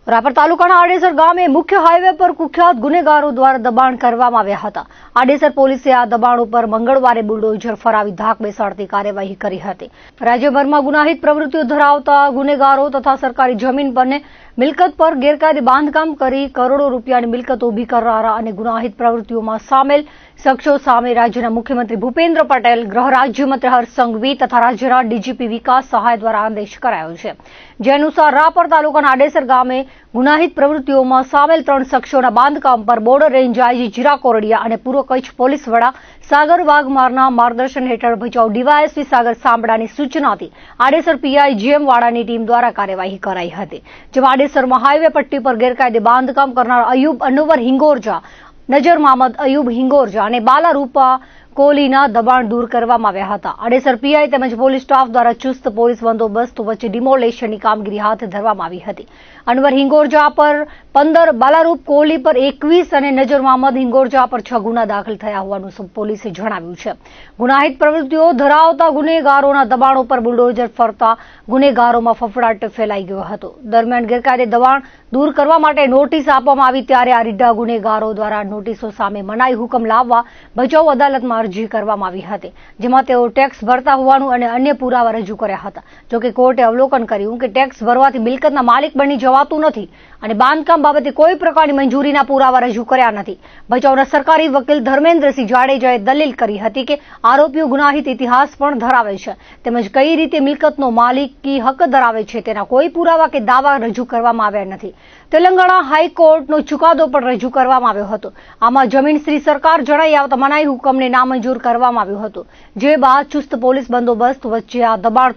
રાપર તાલુકાના આડેસર ગામે મુખ્ય હાઈવે પર કુખ્યાત ગુનેગારો દ્વારા દબાણ કરવામાં આવ્યા હતા। આડેસર પોલીસે આ દબાણ ઉપર મંગળવારે બુલડોઝર ફરાવી ધાક બેસાડતી કાર્યવાહી કરી હતી। રાજ્યભરમાં ગુનાહિત પ્રવૃત્તિઓ ધરાવતા ગુનેગારો તથા સરકારી જમીન પરને મિલકત પર ગેરકાયદે બાંધકામ કરી કરોડો રૂપિયાની મિલકત ઊભી કરનારા અને ગુનાહિત પ્રવૃત્તિઓમાં સામેલ શખ્સો સામે રાજ્યના મુખ્યમંત્રી ભૂપેન્દ્ર પટેલ, ગૃહ રાજ્યમંત્રી હર્ષ સંઘવી તથા રાજ્યના ડીજીપી વિકાસ સહાય દ્વારા આદેશ કરાયો છે। જે અનુસાર રાપર તાલુકાના આડેસર ગામે ગુનાહિત પ્રવૃત્તિઓમાં સામેલ 3 શખ્સોના બાંધકામ પર બોર્ડર રેન્જ આઈજી જીરા કોરડિયા અને પૂર્વ કચ્છ પોલીસ વડા સાગર વાઘમારના માર્ગદર્શન હેઠળ ભચાઉ ડીવાયએસપી સાગર સાંબડાની સૂચનાથી આડેસર પીઆઈ જીએમ વાડાની ટીમ દ્વારા કાર્યવાહી કરાઈ હતી। જેમાં આડેસરમાં હાઈવે પટ્ટી પર ગેરકાયદે બાંધકામ કરનાર અયુબ અનવર હિંગોરજા, નજર મહમદ અયુબ હિંગોરજા અને બાલા રૂપા કોહલીના દબાણ દૂર કરવામાં આવ્યા હતા। આડેસર પીઆઈ તેમજ પોલીસ સ્ટાફ દ્વારા ચુસ્ત પોલીસ બંદોબસ્ત વચ્ચે ડિમોલેશનની કામગીરી હાથ ધરવામાં આવી હતી। અનવર હિંગોરજા પર 15, બાલારૂપ કોહલી પર 21 અને નજર મહમદ હિંગોરજા પર 6 ગુના દાખલ થયા હોવાનું પોલીસે જણાવ્યું છે। ગુનાહિત પ્રવૃત્તિઓ ધરાવતા ગુનેગારોના દબાણો પર બુલડોઝર ફરતા ગુનેગારોમાં ફફડાટ ફેલાઈ ગયો હતો। દરમિયાન ગેરકાયદે દબાણ દૂર કરવા માટે નોટિસ આપવામાં આવી ત્યારે આ રીઢા ગુનેગારો દ્વારા નોટિસો સામે મનાઈ હુકમ લાવવા ભચાઉ અદાલતમાં અરજી કરવામાં આવી હતી। જેમાં તેઓ ટેક્સ ભરતા હોવાનું અને અન્ય પુરાવા રજૂ કર્યા હતા। જોકે કોર્ટે અવલોકન કર્યું કે ટેક્સ ભરવાથી મિલકતના માલિક બની જવાતું નથી અને બાંધકામ બાબતે કોઈ પ્રકારની મંજૂરીના પુરાવા રજૂ કર્યા નથી। ભચાઉના સરકારી વકીલ ધર્મેન્દ્રસિંહ જાડેજાએ દલીલ કરી હતી કે આરોપીઓ ગુનાહિત ઇતિહાસ પણ ધરાવે છે તેમજ કઈ રીતે મિલકતનો માલિકી હક ધરાવે છે તેના કોઈ પુરાવા કે દાવા રજૂ કરવામાં આવ્યા નથી। તેલંગાણા હાઈકોર્ટનો ચુકાદો પણ રજૂ કરવામાં આવ્યો હતો। આમાં જમીન શ્રી સરકાર જણાઈ આવતા મનાઈ હુકમને નામંજૂર કરવામાં આવ્યો હતો। જે બાદ ચુસ્ત પોલીસ બંદોબસ્ત વચ્ચે આ દબાણ